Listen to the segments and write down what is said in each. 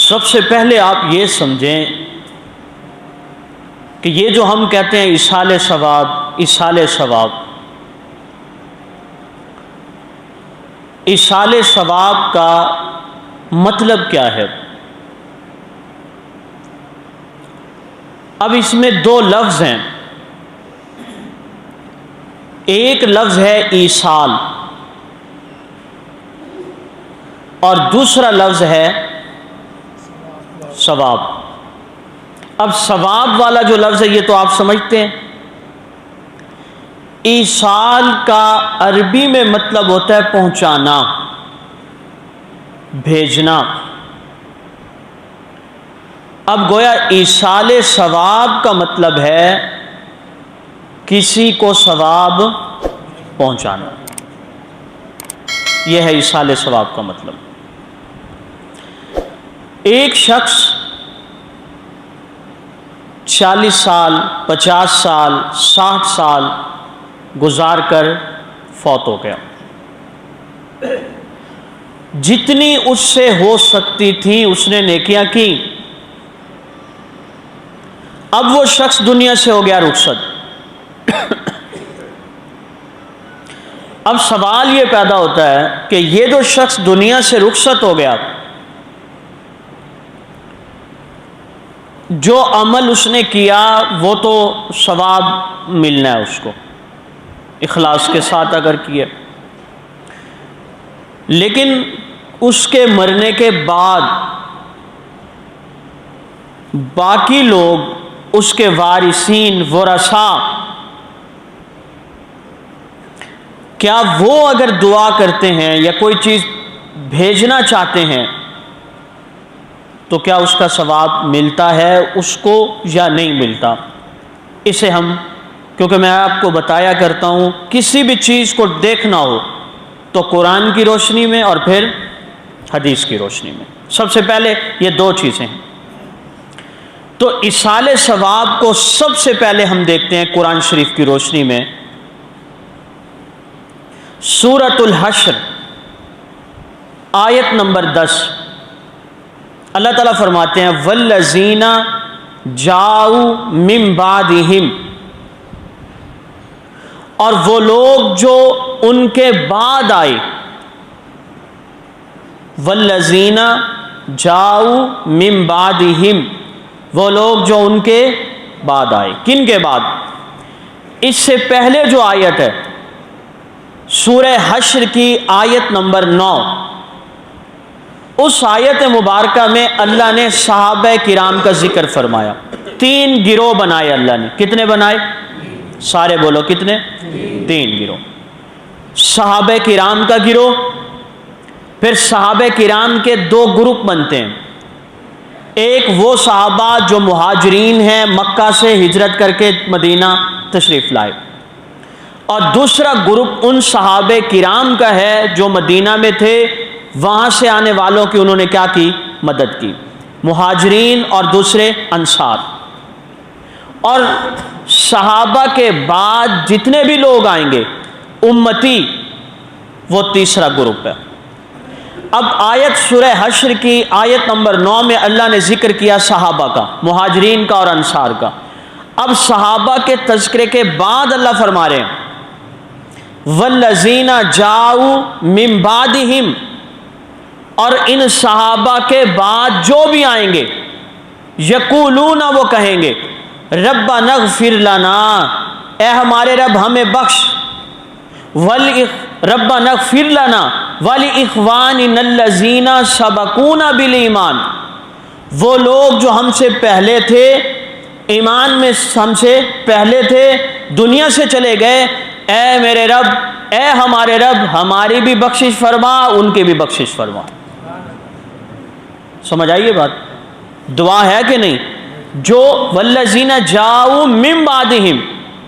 سب سے پہلے آپ یہ سمجھیں کہ یہ جو ہم کہتے ہیں ایصال ثواب، ایصال ثواب، ایصال ثواب کا مطلب کیا ہے؟ اب اس میں دو لفظ ہیں، ایک لفظ ہے ایصال اور دوسرا لفظ ہے ثواب۔ اب ثواب والا جو لفظ ہے یہ تو آپ سمجھتے ہیں، ایصال کا عربی میں مطلب ہوتا ہے پہنچانا، بھیجنا۔ اب گویا ایصال ثواب کا مطلب ہے کسی کو ثواب پہنچانا، یہ ہے ایصال ثواب کا مطلب۔ ایک شخص 40 سال، 50 سال، 60 سال گزار کر فوت ہو گیا، جتنی اس سے ہو سکتی تھی اس نے نیکیاں کی، اب وہ شخص دنیا سے ہو گیا رخصت۔ اب سوال یہ پیدا ہوتا ہے کہ یہ جو شخص دنیا سے رخصت ہو گیا، جو عمل اس نے کیا وہ تو ثواب ملنا ہے اس کو، اخلاص کے ساتھ اگر کیا، لیکن اس کے مرنے کے بعد باقی لوگ، اس کے وارثین، ورثاء، کیا وہ اگر دعا کرتے ہیں یا کوئی چیز بھیجنا چاہتے ہیں تو کیا اس کا ثواب ملتا ہے اس کو یا نہیں ملتا؟ اسے ہم، کیونکہ میں آپ کو بتایا کرتا ہوں کسی بھی چیز کو دیکھنا ہو تو قرآن کی روشنی میں اور پھر حدیث کی روشنی میں، سب سے پہلے یہ دو چیزیں ہیں۔ تو ایصال ثواب کو سب سے پہلے ہم دیکھتے ہیں قرآن شریف کی روشنی میں۔ سورۃ الحشر آیت نمبر 10، اللہ تعالیٰ فرماتے ہیں والذین جاؤ من بعدہم، اور وہ لوگ جو ان کے بعد آئے، والذین جاؤ من بعدہم، وہ لوگ جو ان کے بعد آئے۔ کن کے بعد؟ اس سے پہلے جو آیت ہے سورہ حشر کی آیت نمبر 9، اس آیت مبارکہ میں اللہ نے صحابہ کرام کا ذکر فرمایا، 3 گروہ بنائے اللہ نے۔ کتنے بنائے؟ سارے بولو کتنے؟ 3 گروہ۔ صحابہ کرام کا گروہ، پھر صحابہ کرام کے 2 گروپ بنتے ہیں، ایک وہ صحابہ جو مہاجرین ہیں، مکہ سے ہجرت کر کے مدینہ تشریف لائے، اور دوسرا گروپ ان صحابہ کرام کا ہے جو مدینہ میں تھے، وہاں سے آنے والوں کی انہوں نے کیا کی؟ مدد کی، مہاجرین اور دوسرے انصار۔ اور صحابہ کے بعد جتنے بھی لوگ آئیں گے امتی، وہ تیسرا گروپ ہے۔ اب آیت سورہ حشر کی آیت نمبر 9 میں اللہ نے ذکر کیا صحابہ کا، مہاجرین کا اور انصار کا۔ اب صحابہ کے تذکرے کے بعد اللہ فرما رہے ہیں والذین جاؤ من بعدہم، اور ان صحابہ کے بعد جو بھی آئیں گے، یقولون، وہ کہیں گے ربنا اغفر لنا، اے ہمارے رب ہمیں بخش، ربنا اغفر لنا ولاخواننا الذین سبقونا بالایمان، وہ لوگ جو ہم سے پہلے تھے، ایمان میں ہم سے پہلے تھے، دنیا سے چلے گئے، اے میرے رب، اے ہمارے رب ہماری بھی بخشش فرما، ان کی بھی بخشش فرما۔ سمجھ آئیے بات؟ دعا ہے کہ نہیں؟ جو والذین جاؤ من بعدہم،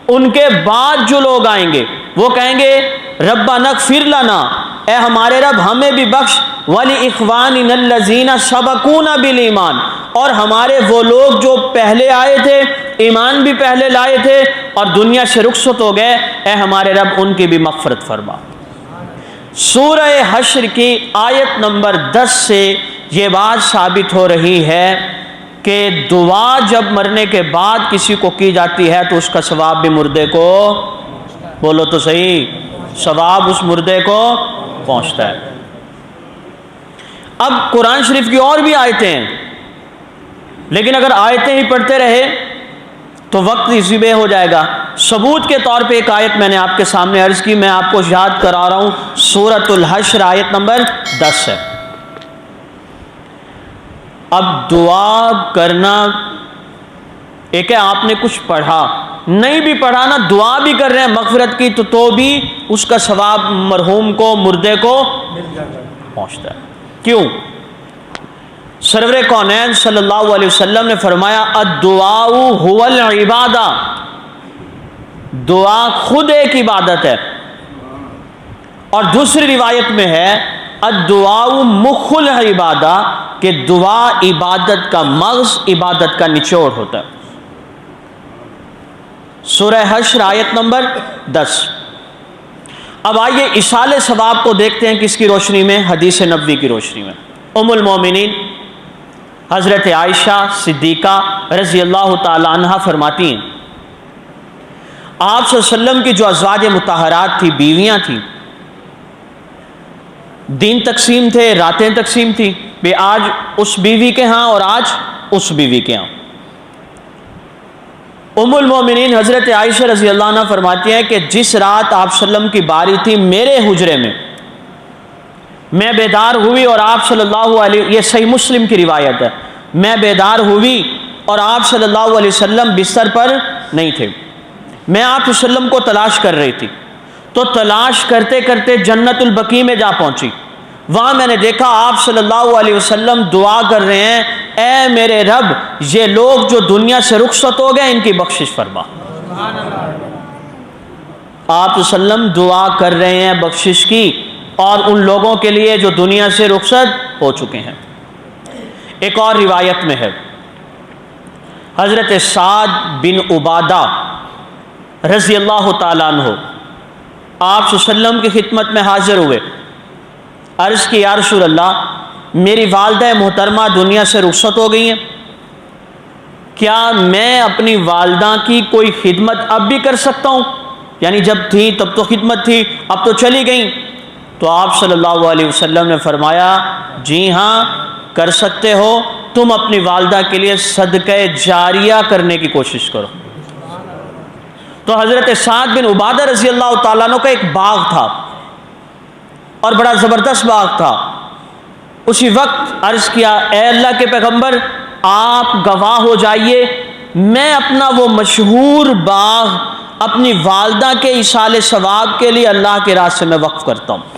ان کے بعد جو لوگ آئیں گے وہ کہیں گے ربنا اغفر لنا، اے ہمارے رب ہمیں بھی بخش، ولاخواننا الذین سبقونا بالایمان، اور ہمارے وہ لوگ جو پہلے آئے تھے، ایمان بھی پہلے لائے تھے اور دنیا سے رخصت ہو گئے، اے ہمارے رب ان کی بھی مغفرت فرما۔ سورہ حشر کی آیت نمبر 10 سے یہ بات ثابت ہو رہی ہے کہ دعا جب مرنے کے بعد کسی کو کی جاتی ہے تو اس کا ثواب بھی مردے کو، بولو تو صحیح، ثواب اس مردے کو پہنچتا ہے۔ اب قرآن شریف کی اور بھی آیتیں ہیں، لیکن اگر آیتیں ہی پڑھتے رہے تو وقت اسی بے ہو جائے گا۔ ثبوت کے طور پہ ایک آیت میں نے آپ کے سامنے عرض کی، میں آپ کو یاد کرا رہا ہوں، سورۃ الحشر آیت نمبر 10 ہے۔ اب دعا کرنا ایک ہے، آپ نے کچھ پڑھا، نہیں بھی پڑھا نا، دعا بھی کر رہے ہیں مغفرت کی، تو بھی اس کا ثواب مرحوم کو، مردے کو پہنچتا ہے۔ کیوں؟ سرور کونین صلی اللہ علیہ وسلم نے فرمایا الدعاء هو العبادہ، دعا خود ایک عبادت ہے۔ اور دوسری روایت میں ہے الدعاء مخ العبادہ، کہ دعا عبادت کا مغز، عبادت کا نچوڑ ہوتا ہے۔ سورہ حشر آیت نمبر 10۔ اب آئیے اصال ثواب کو دیکھتے ہیں، کس کی روشنی میں؟ حدیث نبوی کی روشنی میں۔ ام المومنین حضرت عائشہ صدیقہ رضی اللہ تعالی عنہ فرماتی ہیں، آپ صلی اللہ علیہ وسلم کی جو ازواج مطہرات تھی، بیویاں تھیں، دن تقسیم تھے، راتیں تقسیم تھی، بے آج اس بیوی کے ہاں اور آج اس بیوی کے ہاں۔ ام المومنین حضرت عائشہ رضی اللہ عنہ فرماتی ہیں کہ جس رات آپ صلی اللہ علیہ وسلم کی باری تھی میرے حجرے میں، میں بیدار ہوئی اور آپ صلی اللہ علیہ، یہ صحیح مسلم کی روایت ہے، میں بیدار ہوئی اور آپ صلی اللہ علیہ وسلم بستر پر نہیں تھے، میں آپ صلی اللہ علیہ وسلم کو تلاش کر رہی تھی، تو تلاش کرتے کرتے جنت البقیع میں جا پہنچی، وہاں میں نے دیکھا آپ صلی اللہ علیہ وسلم دعا کر رہے ہیں، اے میرے رب، یہ لوگ جو دنیا سے رخصت ہو گئے ان کی بخشش فرما۔ آپ وسلم دعا کر رہے ہیں بخشش کی، اور ان لوگوں کے لیے جو دنیا سے رخصت ہو چکے ہیں۔ ایک اور روایت میں ہے حضرت سعد بن عبادہ رضی اللہ تعالیٰ عنہ آپ صلی اللہ علیہ وسلم کی خدمت میں حاضر ہوئے، عرض کی یا رسول اللہ، میری والدہ محترمہ دنیا سے رخصت ہو گئی ہیں، کیا میں اپنی والدہ کی کوئی خدمت اب بھی کر سکتا ہوں؟ یعنی جب تھی تب تو خدمت تھی، اب تو چلی گئیں۔ تو آپ صلی اللہ علیہ وسلم نے فرمایا جی ہاں کر سکتے ہو، تم اپنی والدہ کے لیے صدقہ جاریہ کرنے کی کوشش کرو۔ تو حضرت سعد بن عبادہ رضی اللہ تعالیٰ عنہ کا ایک باغ تھا، اور بڑا زبردست باغ تھا۔ اسی وقت عرض کیا اے اللہ کے پیغمبر، آپ گواہ ہو جائیے، میں اپنا وہ مشہور باغ اپنی والدہ کے ایصال ثواب کے لیے اللہ کے راستے میں وقف کرتا ہوں۔